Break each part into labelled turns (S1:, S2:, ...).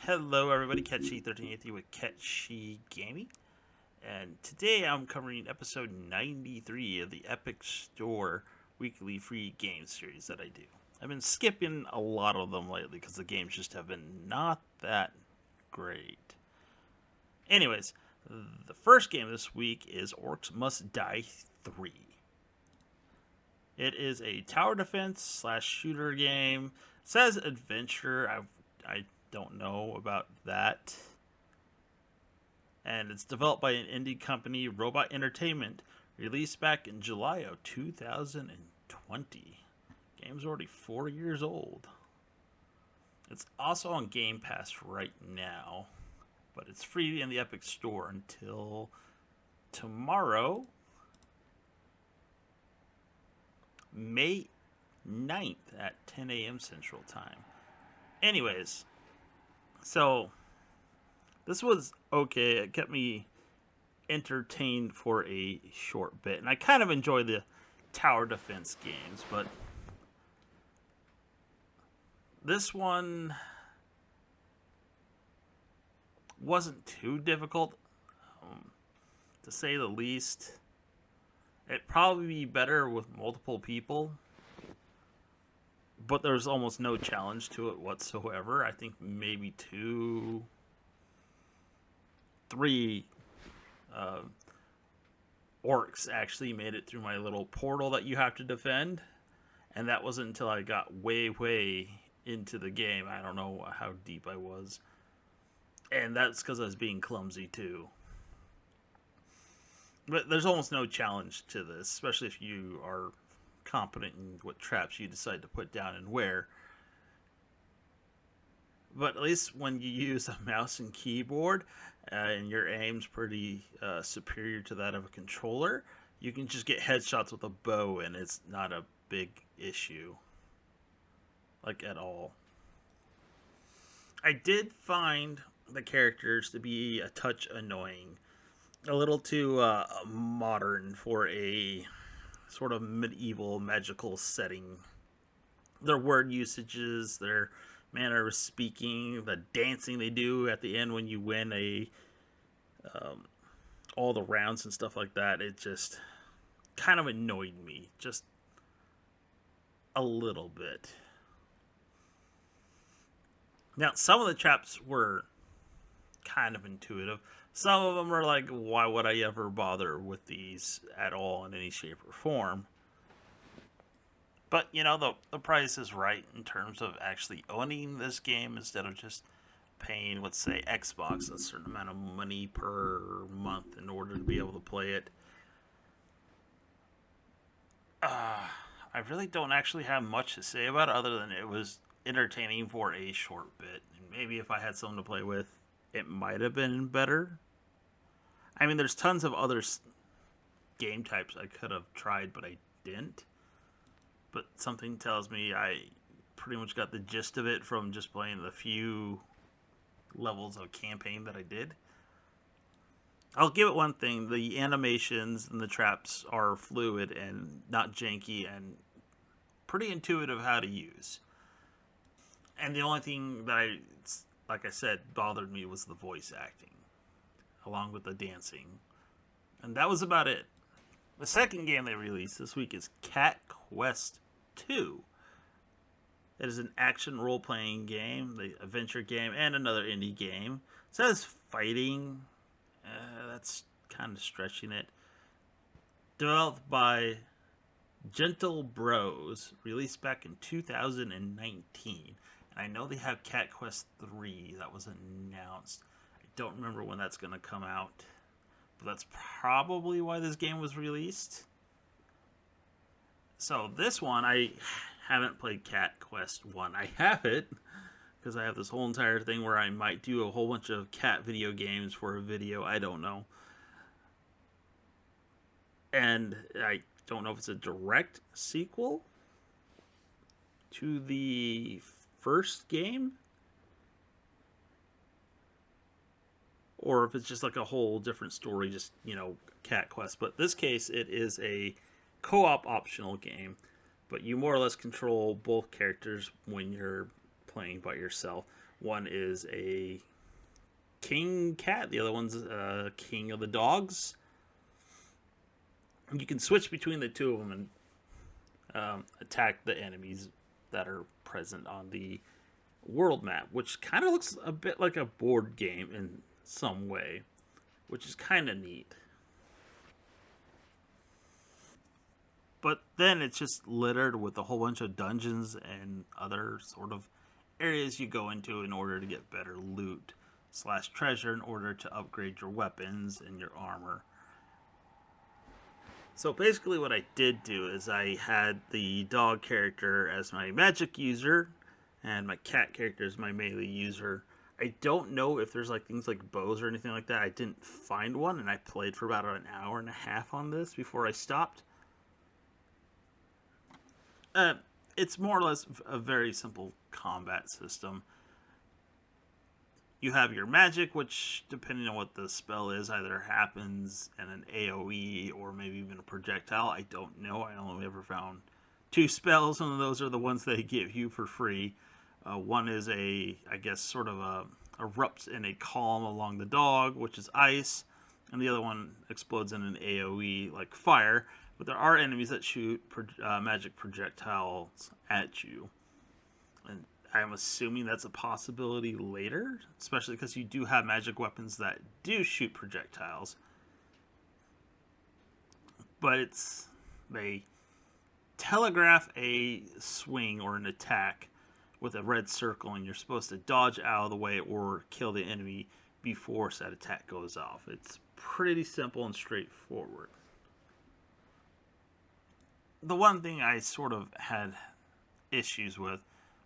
S1: Hello everybody, Ketchy13 with Ketchy Gaming, and today I'm covering episode 93 of the Epic Store weekly free game series that I do. I've been skipping a lot of them lately because the games just have been not that great. Anyways, the first game this week is Orcs Must Die 3. It is a tower defense slash shooter game. It says adventure. I don't know about that. And it's developed by an indie company, Robot Entertainment, released back in July of 2020. Game's already 4 years old. It's also on Game Pass right now, but it's free in the Epic Store until tomorrow, May 9th at 10 a.m. Central Time. Anyways, so this was okay. It kept me entertained for a short bit, and I kind of enjoy the tower defense games, but this one wasn't too difficult, to say the least. It'd probably be better with multiple people, but there's almost no challenge to it whatsoever. I think maybe 3 orcs actually made it through my little portal that you have to defend, and that wasn't until I got way into the game. I don't know how deep I was, and that's because I was being clumsy too. But there's almost no challenge to this, especially if you are competent in what traps you decide to put down and where. But at least when you use a mouse and keyboard and your aim's pretty superior to that of a controller, you can just get headshots with a bow and it's not a big issue. Like, at all. I did find the characters to be a touch annoying. A little too modern for a sort of medieval magical setting. Their word usages, their manner of speaking, the dancing they do at the end when you win all the rounds and stuff like that, it just kind of annoyed me, just a little bit. Now, some of the traps were kind of intuitive. Some of them are like, why would I ever bother with these at all in any shape or form? But, the price is right in terms of actually owning this game instead of just paying, let's say, Xbox a certain amount of money per month in order to be able to play it. I really don't actually have much to say about it other than it was entertaining for a short bit. And maybe if I had something to play with, it might have been better. I mean, there's tons of other game types I could have tried, but I didn't. But something tells me I pretty much got the gist of it from just playing the few levels of campaign that I did. I'll give it one thing. The animations and the traps are fluid and not janky and pretty intuitive how to use. And the only thing that like I said, bothered me was the voice acting, along with the dancing. And that was about it. The second game they released this week is Cat Quest 2. It is an action role-playing game, the adventure game, and another indie game. It says fighting. That's kind of stretching it. Developed by Gentle Bros, released back in 2019. And I know they have Cat Quest 3 that was announced. I don't remember when that's going to come out. But that's probably why this game was released. So this one, I haven't played Cat Quest 1. I have it, because I have this whole entire thing where I might do a whole bunch of cat video games for a video. I don't know. And I don't know if it's a direct sequel to the first game, or if it's just like a whole different story, just, Cat Quest. But in this case, it is a co-op optional game, but you more or less control both characters when you're playing by yourself. One is a king cat, the other one's king of the dogs. You can switch between the two of them and attack the enemies that are present on the world map, which kind of looks a bit like a board game in some way, which is kind of neat. But then it's just littered with a whole bunch of dungeons and other sort of areas you go into in order to get better loot slash treasure in order to upgrade your weapons and your armor. So basically what I did do is I had the dog character as my magic user and my cat character as my melee user. I don't know if there's like things like bows or anything like that. I didn't find one, and I played for about an hour and a half on this before I stopped. It's more or less a very simple combat system. You have your magic, which, depending on what the spell is, either happens in an AoE or maybe even a projectile. I don't know. I only ever found two spells, and those are the ones they give you for free. One is I guess, sort of erupts in a column along the dog, which is ice, and the other one explodes in an AoE like fire. But there are enemies that shoot magic projectiles at you. And I'm assuming that's a possibility later, especially because you do have magic weapons that do shoot projectiles. But they telegraph a swing or an attack with a red circle, and you're supposed to dodge out of the way or kill the enemy before that attack goes off. It's pretty simple and straightforward. The one thing I sort of had issues with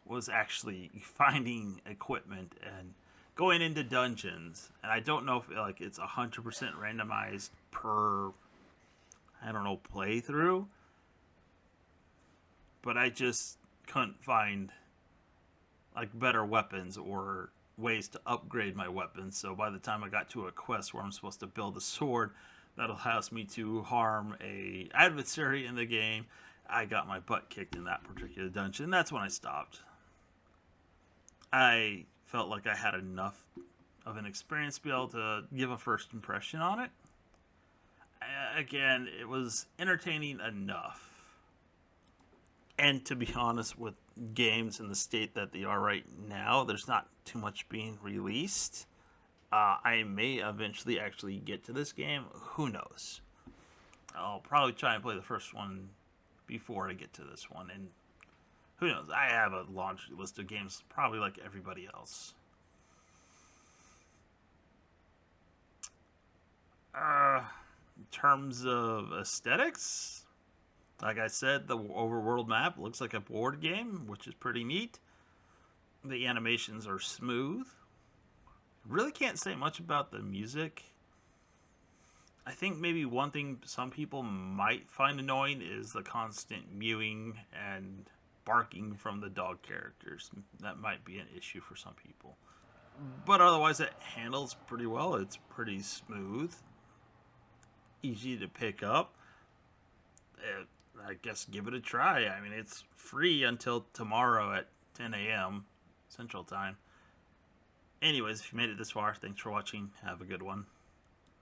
S1: was actually finding equipment and going into dungeons. And I don't know if it's 100% randomized per, I don't know, playthrough. But I just couldn't find like better weapons or ways to upgrade my weapons. So by the time I got to a quest where I'm supposed to build a sword that allows me to harm a adversary in the game, I got my butt kicked in that particular dungeon. That's when I stopped. I felt like I had enough of an experience to be able to give a first impression on it. Again, it was entertaining enough. And to be honest, with games in the state that they are right now, there's not too much being released. I may eventually actually get to this game. Who knows? I'll probably try and play the first one before I get to this one. And who knows? I have a launch list of games probably like everybody else. In terms of aesthetics, like I said, the overworld map looks like a board game, which is pretty neat. The animations are smooth. Really can't say much about the music. I think maybe one thing some people might find annoying is the constant mewing and barking from the dog characters. That might be an issue for some people. But otherwise, it handles pretty well. It's pretty smooth. Easy to pick up. I guess give it a try. I mean, it's free until tomorrow at 10 a.m. Central Time. Anyways, if you made it this far, thanks for watching. Have a good one.